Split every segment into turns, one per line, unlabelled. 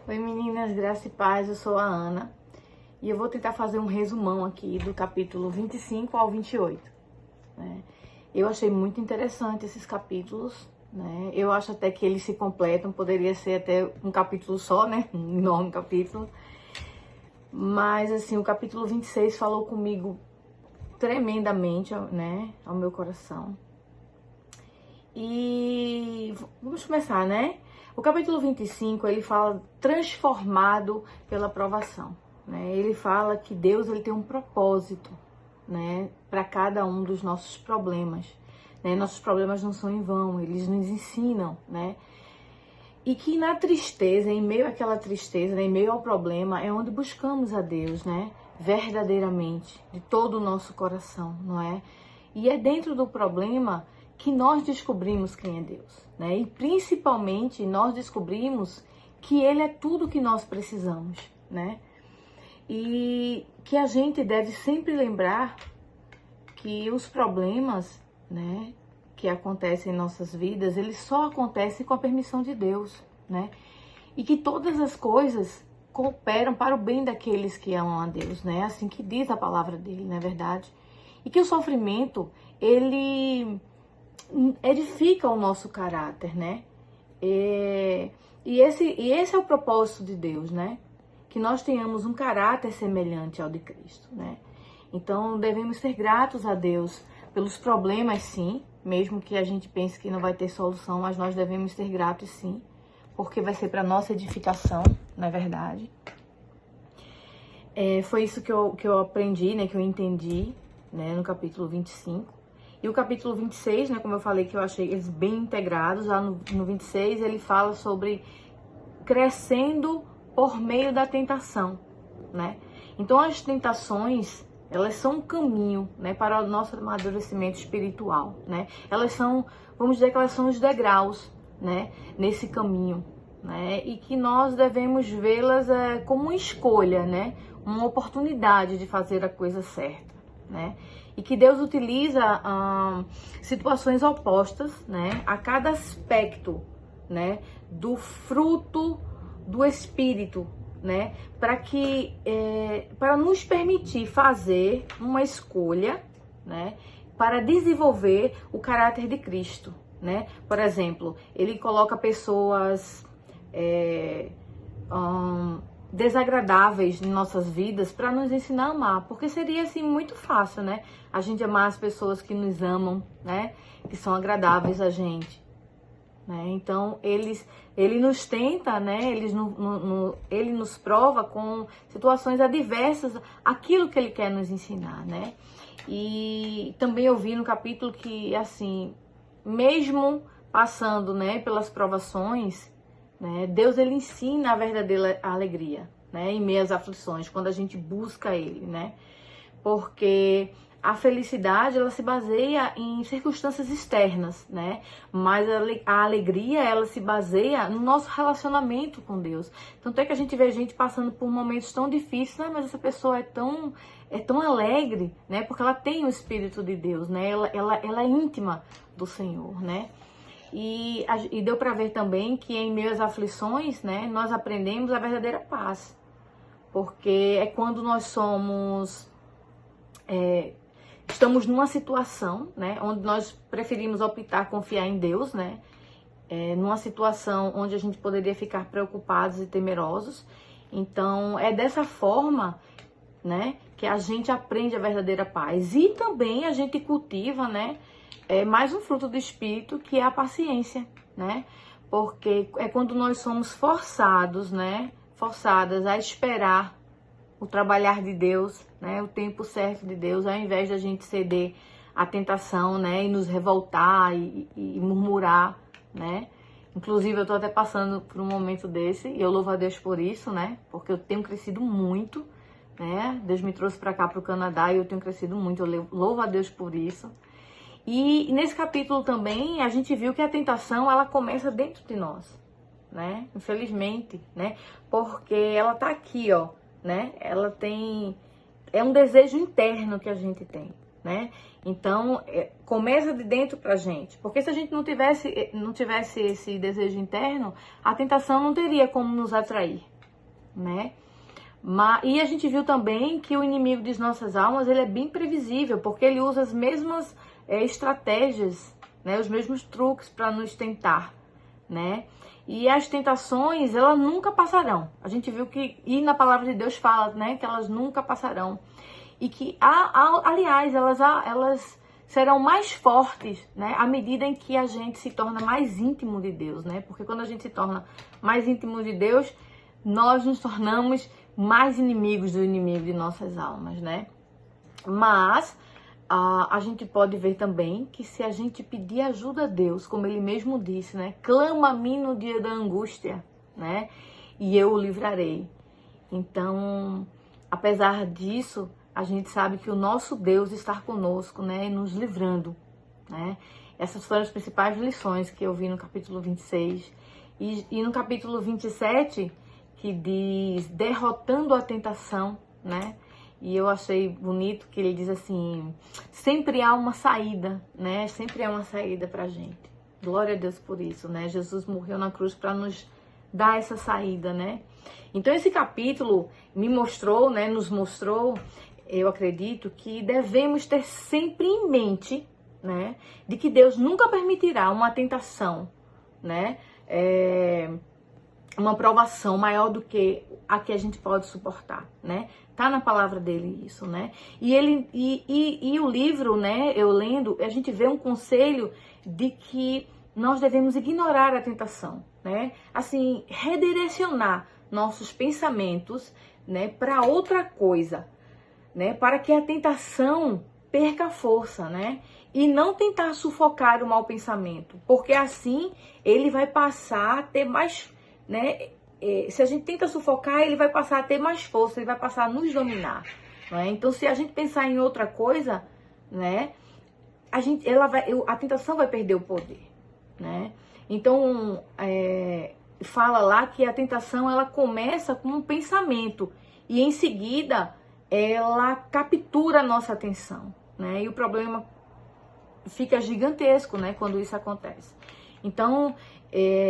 Oi meninas, graça e paz, eu sou a Ana e eu vou tentar fazer um resumão aqui do capítulo 25 ao 28, né? Eu achei muito interessante esses capítulos, né? Eu acho até que eles se completam, poderia ser até um capítulo só, né? Um enorme capítulo. Mas assim, o capítulo 26 falou comigo tremendamente, né? Ao meu coração. E vamos começar, né? O capítulo 25, ele fala transformado pela provação, né? Ele fala que Deus ele tem um propósito, né, para cada um dos nossos problemas, né? Nossos problemas não são em vão, eles nos ensinam, né? E que na tristeza, em meio àquela tristeza, né, em meio ao problema, é onde buscamos a Deus, né? Verdadeiramente, de todo o nosso coração, não é? E é dentro do problema que nós descobrimos quem é Deus, né? E principalmente nós descobrimos que Ele é tudo que nós precisamos, né? E que a gente deve sempre lembrar que os problemas, né, que acontecem em nossas vidas, eles só acontecem com a permissão de Deus, né? E que todas as coisas cooperam para o bem daqueles que amam a Deus, né? Assim que diz a palavra dele, não é verdade? E que o sofrimento, ele edifica o nosso caráter, né? E esse é o propósito de Deus, né? Que nós tenhamos um caráter semelhante ao de Cristo, né? Então, devemos ser gratos a Deus pelos problemas, sim, mesmo que a gente pense que não vai ter solução, mas nós devemos ser gratos, sim, porque vai ser para nossa edificação, não é verdade? Foi isso que eu aprendi, né, que eu entendi, né, no capítulo 25. E o capítulo 26, né, como eu falei, que eu achei eles bem integrados, lá no 26 ele fala sobre crescendo por meio da tentação, né? Então as tentações, elas são um caminho, né, para o nosso amadurecimento espiritual, né? Elas são, vamos dizer que elas são os degraus, né, nesse caminho, né? E que nós devemos vê-las como uma escolha, né? Uma oportunidade de fazer a coisa certa, né? E que Deus utiliza situações opostas, né, a cada aspecto, né, do fruto do Espírito, né, para nos permitir fazer uma escolha, né, para desenvolver o caráter de Cristo, né? Por exemplo, ele coloca pessoas desagradáveis em nossas vidas para nos ensinar a amar, porque seria assim muito fácil, né? A gente amar as pessoas que nos amam, né? Que são agradáveis a gente, né? Então ele nos tenta, né? Ele nos prova com situações adversas aquilo que ele quer nos ensinar, né? E também eu vi no capítulo que assim, mesmo passando, né, pelas provações, né, Deus ele ensina a verdadeira alegria, né, em meio às aflições, quando a gente busca Ele, né? Porque a felicidade ela se baseia em circunstâncias externas, né? Mas a alegria ela se baseia no nosso relacionamento com Deus. Tanto é que a gente vê gente passando por momentos tão difíceis, né? Mas essa pessoa é tão alegre, né? Porque ela tem o Espírito de Deus, né? Ela é íntima do Senhor, né? E deu para ver também que em meio às aflições, né, nós aprendemos a verdadeira paz. Porque é quando nós estamos numa situação, né, onde nós preferimos optar confiar em Deus, né, numa situação onde a gente poderia ficar preocupados e temerosos. Então, é dessa forma, né, que a gente aprende a verdadeira paz. E também a gente cultiva, né, mais um fruto do Espírito, que é a paciência, né? Porque é quando nós somos forçadas a esperar o trabalhar de Deus, né? O tempo certo de Deus, ao invés de a gente ceder à tentação, né? E nos revoltar e murmurar, né? Inclusive, eu tô até passando por um momento desse e eu louvo a Deus por isso, né? Porque eu tenho crescido muito, né? Deus me trouxe para cá, para o Canadá, e eu tenho crescido muito. Eu louvo a Deus por isso. E nesse capítulo também a gente viu que a tentação ela começa dentro de nós, né? Infelizmente, né? Porque ela tá aqui, ó, né? É um desejo interno que a gente tem, né? Então começa de dentro pra gente, porque se a gente não tivesse esse desejo interno, a tentação não teria como nos atrair, né? E a gente viu também que o inimigo de nossas almas, ele é bem previsível, porque ele usa as mesmas estratégias, né? Os mesmos truques para nos tentar, né? E as tentações, elas nunca passarão. A gente viu e na palavra de Deus fala, né? Que elas nunca passarão. E que, aliás, elas serão mais fortes, né? À medida em que a gente se torna mais íntimo de Deus, né? Porque quando a gente se torna mais íntimo de Deus, nós nos tornamos mais inimigos do inimigo de nossas almas, né? Mas a gente pode ver também que se a gente pedir ajuda a Deus, como ele mesmo disse, né? Clama a mim no dia da angústia, né? E eu o livrarei. Então, apesar disso, a gente sabe que o nosso Deus está conosco, né? E nos livrando, né? Essas foram as principais lições que eu vi no capítulo 26. E no capítulo 27, que diz derrotando a tentação, né? E eu achei bonito que ele diz assim, sempre há uma saída, né? Sempre há uma saída pra gente. Glória a Deus por isso, né? Jesus morreu na cruz para nos dar essa saída, né? Então esse capítulo me mostrou, né? Nos mostrou, eu acredito, que devemos ter sempre em mente, né? De que Deus nunca permitirá uma tentação, né? Uma provação maior do que a que a gente pode suportar, né? Tá na palavra dele isso, né? E o livro, né? Eu lendo, a gente vê um conselho de que nós devemos ignorar a tentação, né? Assim, redirecionar nossos pensamentos, né? Para outra coisa, né? Para que a tentação perca força, né? E não tentar sufocar o mau pensamento, porque assim ele vai passar a ter mais, né? Se a gente tenta sufocar, ele vai passar a ter mais força, ele vai passar a nos dominar, né? Então, se a gente pensar em outra coisa, né? A tentação vai perder o poder, né? Então, fala lá que a tentação ela começa com um pensamento e em seguida ela captura a nossa atenção, né? E o problema fica gigantesco, né? Quando isso acontece. Então,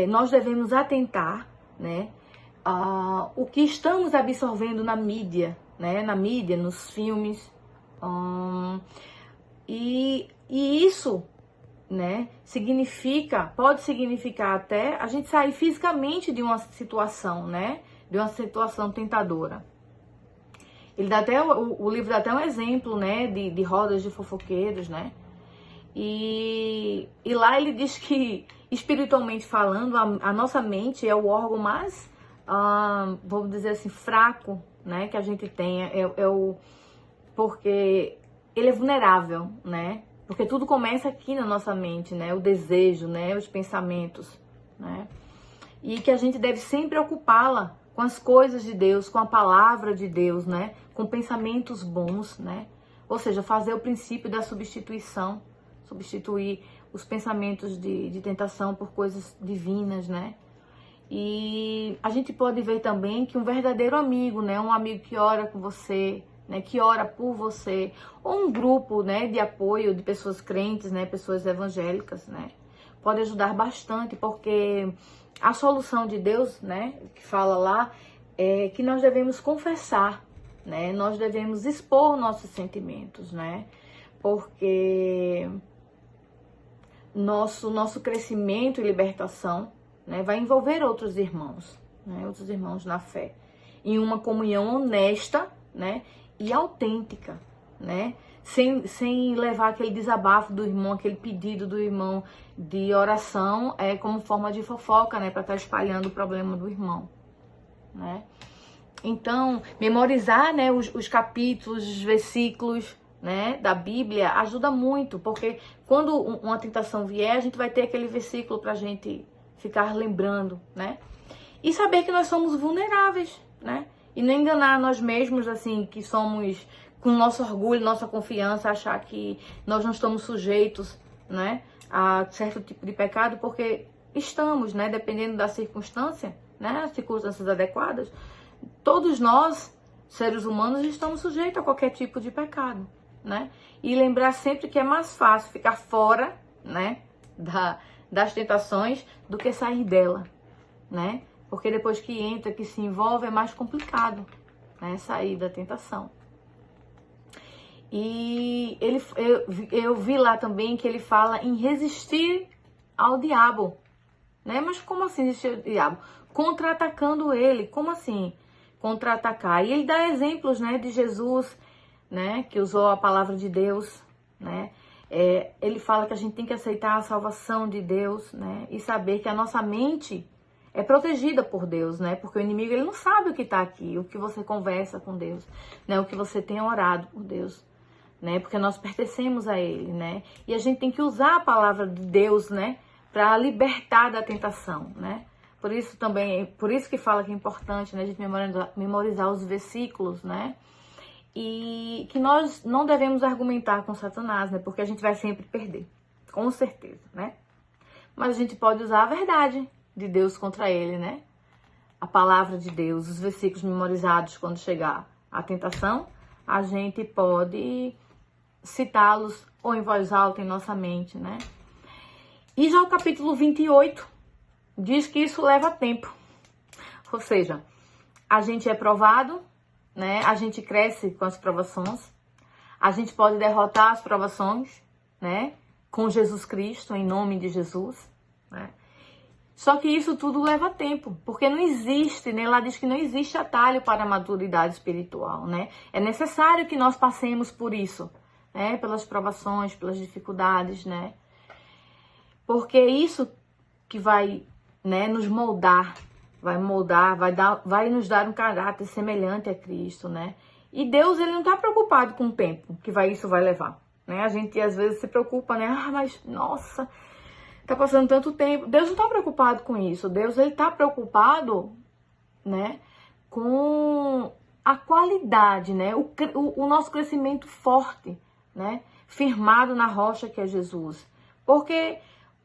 nós devemos atentar, né? O que estamos absorvendo na mídia, né? Na mídia, nos filmes. E isso, né? Pode significar até a gente sair fisicamente de uma situação, né? De uma situação tentadora. Ele dá até, o livro dá até um exemplo, né? De rodas de fofoqueiros, né? E lá ele diz que, espiritualmente falando, a nossa mente é o órgão mais, vamos dizer assim, fraco, né, que a gente tem. Porque ele é vulnerável, né? Porque tudo começa aqui na nossa mente, né? O desejo, né? Os pensamentos, né? E que a gente deve sempre ocupá-la com as coisas de Deus, com a palavra de Deus, né? Com pensamentos bons, né? Ou seja, fazer o princípio da substituição. Substituir os pensamentos de tentação por coisas divinas, né? E a gente pode ver também que um verdadeiro amigo, né? Um amigo que ora com você, né? Que ora por você. Ou um grupo, né? De apoio de pessoas crentes, né? Pessoas evangélicas, né? Pode ajudar bastante, porque a solução de Deus, né? Que fala lá, é que nós devemos confessar, né? Nós devemos expor nossos sentimentos, né? Porque nosso crescimento e libertação, né, vai envolver outros irmãos, né, outros irmãos na fé, em uma comunhão honesta, né, e autêntica, né, sem levar aquele desabafo do irmão, aquele pedido do irmão de oração como forma de fofoca, né, para estar espalhando o problema do irmão, né. Então, memorizar, né, os capítulos, os versículos, né, da Bíblia ajuda muito, porque quando uma tentação vier, a gente vai ter aquele versículo pra gente ficar lembrando, né? E saber que nós somos vulneráveis, né? E não enganar nós mesmos, assim, que somos, com nosso orgulho, nossa confiança, achar que nós não estamos sujeitos, né, a certo tipo de pecado, porque estamos, né, dependendo da circunstância, né, as circunstâncias adequadas, todos nós, seres humanos, estamos sujeitos a qualquer tipo de pecado, né? E lembrar sempre que é mais fácil ficar fora, né, das tentações do que sair dela, né? Porque depois que entra, que se envolve, é mais complicado, né, sair da tentação. E eu vi lá também que ele fala em resistir ao diabo, né? Mas como assim resistir ao diabo? Contra-atacando ele, como assim contra-atacar? E ele dá exemplos, né, de Jesus, né, que usou a palavra de Deus, né? Ele fala que a gente tem que aceitar a salvação de Deus, né? E saber que a nossa mente é protegida por Deus, né? Porque o inimigo, ele não sabe o que está aqui, o que você conversa com Deus, né? O que você tem orado por Deus, né? Porque nós pertencemos a Ele, né? E a gente tem que usar a palavra de Deus, né, para libertar da tentação, né? Por isso também, por isso que fala que é importante, né, a gente memorizar os versículos, né? E que nós não devemos argumentar com Satanás, né? Porque a gente vai sempre perder, com certeza, né? Mas a gente pode usar a verdade de Deus contra ele, né? A palavra de Deus, os versículos memorizados quando chegar a tentação, a gente pode citá-los ou em voz alta em nossa mente, né? E já o capítulo 28 diz que isso leva tempo. Ou seja, a gente é provado, né? A gente cresce com as provações. A gente pode derrotar as provações, né, com Jesus Cristo, em nome de Jesus, né? Só que isso tudo leva tempo, porque não existe, né? Lá diz que não existe atalho para a maturidade espiritual, né? É necessário que nós passemos por isso, né? Pelas provações, pelas dificuldades, né? Porque é isso que vai, né, nos moldar, vai nos dar um caráter semelhante a Cristo, né? E Deus, ele não está preocupado com o tempo que isso vai levar, né? A gente às vezes se preocupa, né? Ah, mas nossa, tá passando tanto tempo. Deus não está preocupado com isso. Deus, ele está preocupado, né, com a qualidade, né? O nosso crescimento forte, né? Firmado na rocha que é Jesus. Porque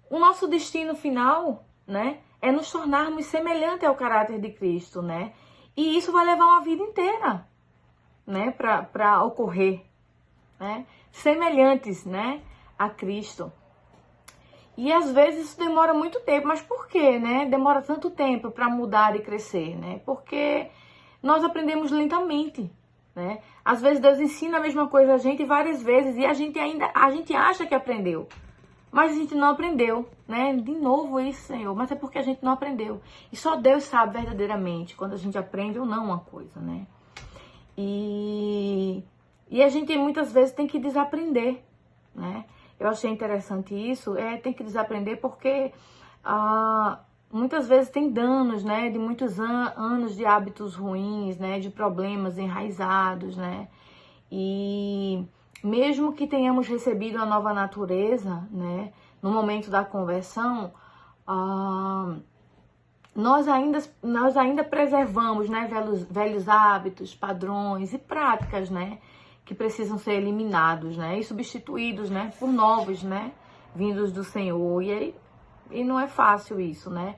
o nosso destino final, né, é nos tornarmos semelhantes ao caráter de Cristo, né? E isso vai levar uma vida inteira, né, para ocorrer, né? Semelhantes, né, a Cristo. E às vezes isso demora muito tempo. Mas por quê, né? Demora tanto tempo para mudar e crescer, né? Porque nós aprendemos lentamente, né? Às vezes Deus ensina a mesma coisa a gente várias vezes e a gente acha que aprendeu. Mas a gente não aprendeu, né? De novo isso, Senhor. Mas é porque a gente não aprendeu. E só Deus sabe verdadeiramente quando a gente aprende ou não uma coisa, né? E a gente muitas vezes tem que desaprender, né? Eu achei interessante isso. Tem que desaprender porque muitas vezes tem danos, né? De muitos anos de hábitos ruins, né? De problemas enraizados, né? E mesmo que tenhamos recebido a nova natureza, né, no momento da conversão, nós ainda preservamos, né, velhos hábitos, padrões e práticas, né, que precisam ser eliminados, né, e substituídos, né, por novos, né, vindos do Senhor. E não é fácil isso, né?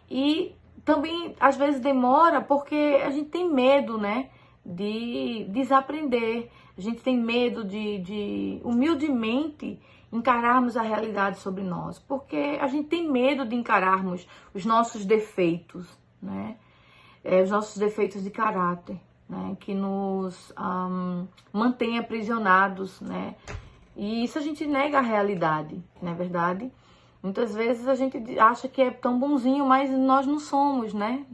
E também às vezes demora porque a gente tem medo, né, de desaprender. A gente tem medo de humildemente encararmos a realidade sobre nós, porque a gente tem medo de encararmos os nossos defeitos, né? Os nossos defeitos de caráter, né? Que nos mantém aprisionados, né? E isso a gente nega a realidade, não é verdade? Muitas vezes a gente acha que é tão bonzinho, mas nós não somos, né?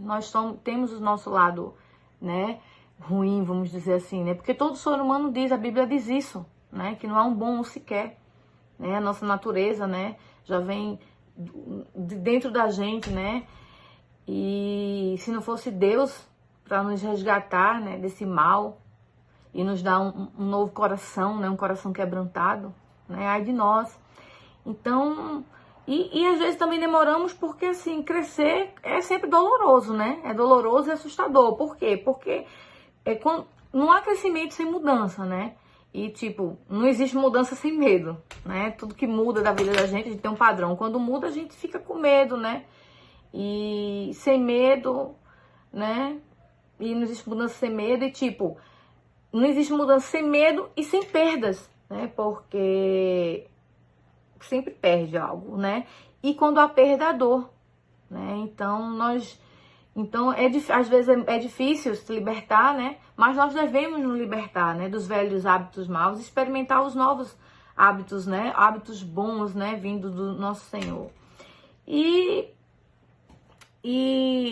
Temos o nosso lado, né, ruim, vamos dizer assim, né? Porque todo ser humano diz, a Bíblia diz isso, né? Que não há um bom sequer, né? A nossa natureza, né, já vem de dentro da gente, né? E se não fosse Deus para nos resgatar, né, desse mal e nos dar um novo coração, né? Um coração quebrantado, né? Ai de nós. Então, e às vezes também demoramos porque, assim, crescer é sempre doloroso, né? É doloroso e assustador. Por quê? Porque não há crescimento sem mudança, né? E, tipo, não existe mudança sem medo, né? Tudo que muda da vida da gente, a gente tem um padrão. Quando muda, a gente fica com medo, né? E sem medo, né? E não existe mudança sem medo. E, tipo, não existe mudança sem medo e sem perdas, né? Porque sempre perde algo, né? E quando há perda, há dor, né? Então, nós Então, às vezes é difícil se libertar, né? Mas nós devemos nos libertar, né? Dos velhos hábitos maus, experimentar os novos hábitos, né? Hábitos bons, né? Vindo do nosso Senhor. E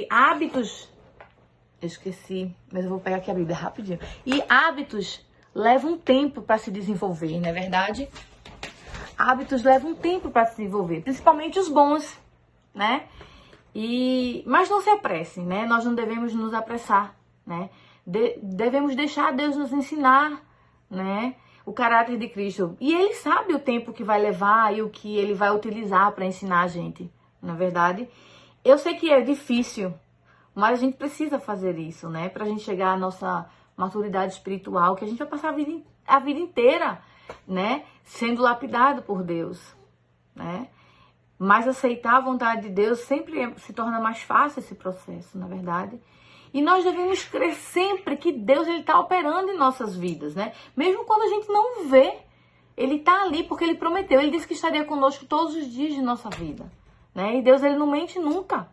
hábitos... Eu esqueci, mas eu vou pegar aqui a Bíblia rapidinho. E hábitos levam tempo para se desenvolver, não é verdade? Hábitos levam tempo para se desenvolver, principalmente os bons, né? Mas não se apressem, né? Nós não devemos nos apressar, né? Devemos deixar Deus nos ensinar, né? O caráter de Cristo. E Ele sabe o tempo que vai levar e o que Ele vai utilizar para ensinar a gente, na verdade. Eu sei que é difícil, mas a gente precisa fazer isso, né? Para a gente chegar à nossa maturidade espiritual, que a gente vai passar a vida inteira, né? Sendo lapidado por Deus, né? Mas aceitar a vontade de Deus sempre se torna mais fácil esse processo, na verdade. E nós devemos crer sempre que Deus está operando em nossas vidas, né? Mesmo quando a gente não vê, Ele está ali porque Ele prometeu. Ele disse que estaria conosco todos os dias de nossa vida, né? E Deus, Ele não mente nunca,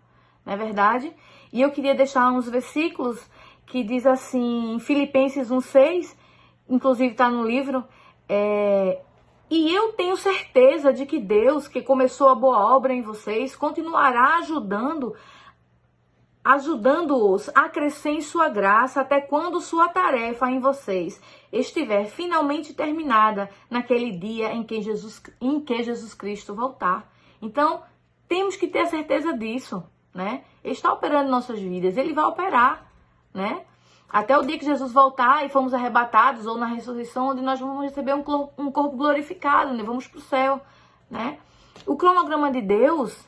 não é verdade? E eu queria deixar uns versículos que diz assim, em Filipenses 1,6, inclusive está no livro, e eu tenho certeza de que Deus, que começou a boa obra em vocês, continuará ajudando-os a crescer em sua graça até quando sua tarefa em vocês estiver finalmente terminada naquele dia em que Jesus Cristo voltar. Então, temos que ter a certeza disso, né? Ele está operando em nossas vidas, Ele vai operar, né? Até o dia que Jesus voltar e fomos arrebatados, ou na ressurreição, onde nós vamos receber um corpo glorificado, né? Vamos para o céu, né? O cronograma de Deus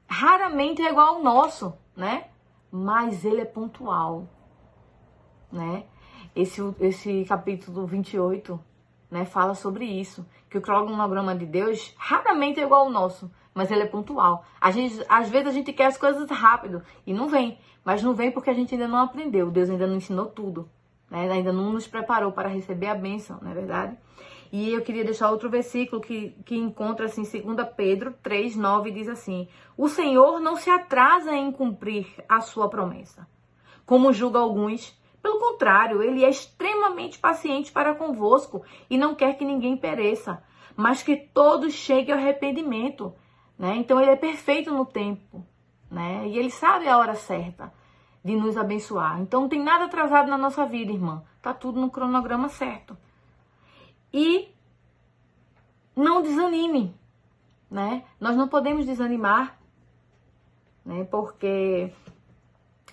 raramente é igual ao nosso, né? Mas ele é pontual, né? Esse capítulo 28, né, fala sobre isso, que o cronograma de Deus raramente é igual ao nosso, mas ele é pontual. Às vezes a gente quer as coisas rápido e não vem. Mas não vem porque a gente ainda não aprendeu. Deus ainda não ensinou tudo, né? Ainda não nos preparou para receber a bênção, não é verdade? E eu queria deixar outro versículo que encontra assim, 2 Pedro 3,9, diz assim: o Senhor não se atrasa em cumprir a sua promessa, como julga alguns. Pelo contrário, Ele é extremamente paciente para convosco e não quer que ninguém pereça, mas que todos cheguem ao arrependimento, né? Então Ele é perfeito no tempo, né? E Ele sabe a hora certa de nos abençoar. Então não tem nada atrasado na nossa vida, irmã. Tá tudo no cronograma certo. E não desanime, né? Nós não podemos desanimar, né? Porque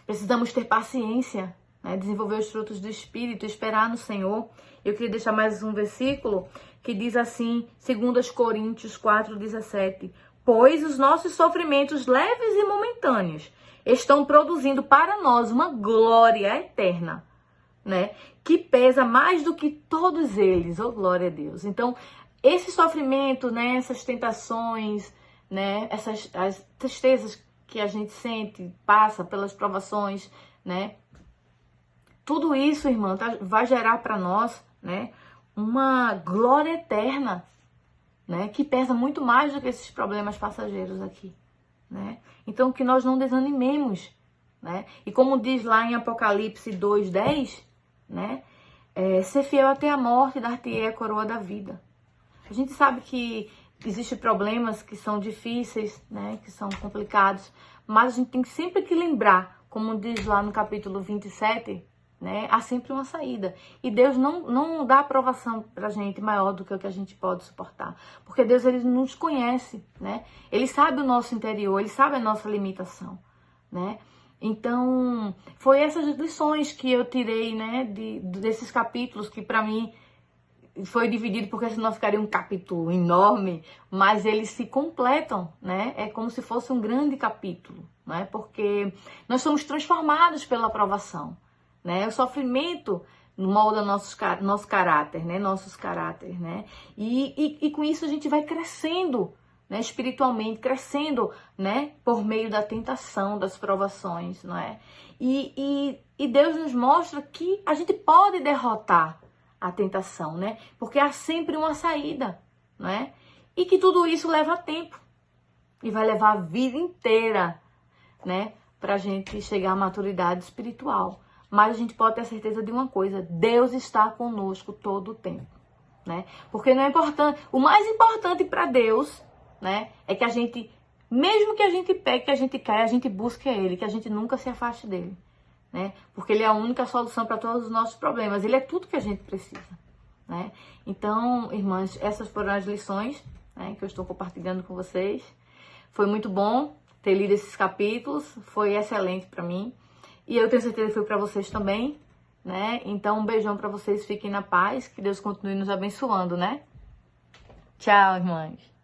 precisamos ter paciência, né? Desenvolver os frutos do Espírito, esperar no Senhor. Eu queria deixar mais um versículo que diz assim, 2 Coríntios 4,17: pois os nossos sofrimentos leves e momentâneos estão produzindo para nós uma glória eterna, né? Que pesa mais do que todos eles. Oh, glória a Deus. Então, esse sofrimento, né? Essas tentações, né? As tristezas que a gente sente, passa pelas provações, né? Tudo isso, irmã, vai gerar para nós, né? Uma glória eterna, né? Que pesa muito mais do que esses problemas passageiros aqui, né? Então, que nós não desanimemos, né? E como diz lá em Apocalipse 2,10, né? Ser fiel até a morte, dar-te-ei a coroa da vida. A gente sabe que existem problemas que são difíceis, né? Que são complicados, mas a gente tem sempre que lembrar, como diz lá no capítulo 27, né? Há sempre uma saída. E Deus não dá aprovação pra gente maior do que o que a gente pode suportar. Porque Deus, Ele nos conhece, né? Ele sabe o nosso interior, Ele sabe a nossa limitação, né? Então, foi essas lições que eu tirei, né? Desses capítulos que pra mim foi dividido, porque senão ficaria um capítulo enorme, mas eles se completam, né? É como se fosse um grande capítulo, né? Porque nós somos transformados pela aprovação, né? O sofrimento molda nosso caráter, né? Nossos caráteres, né? E com isso a gente vai crescendo, né? Espiritualmente, crescendo, né? Por meio da tentação, das provações, não é? E Deus nos mostra que a gente pode derrotar a tentação, né? Porque há sempre uma saída, não é? E que tudo isso leva tempo e vai levar a vida inteira, né? pra gente chegar à maturidade espiritual. Mas a gente pode ter certeza de uma coisa: Deus está conosco todo o tempo, né? Porque não é importante, o mais importante para Deus, né, é que a gente, mesmo que a gente pegue, que a gente caia, a gente busque Ele, que a gente nunca se afaste dele, né? Porque Ele é a única solução para todos os nossos problemas. Ele é tudo que a gente precisa, né? Então, irmãs, essas foram as lições, né, que eu estou compartilhando com vocês. Foi muito bom ter lido esses capítulos, foi excelente para mim. E eu tenho certeza que foi para vocês também, né? Então, um beijão para vocês, fiquem na paz, que Deus continue nos abençoando, né? Tchau, irmãs.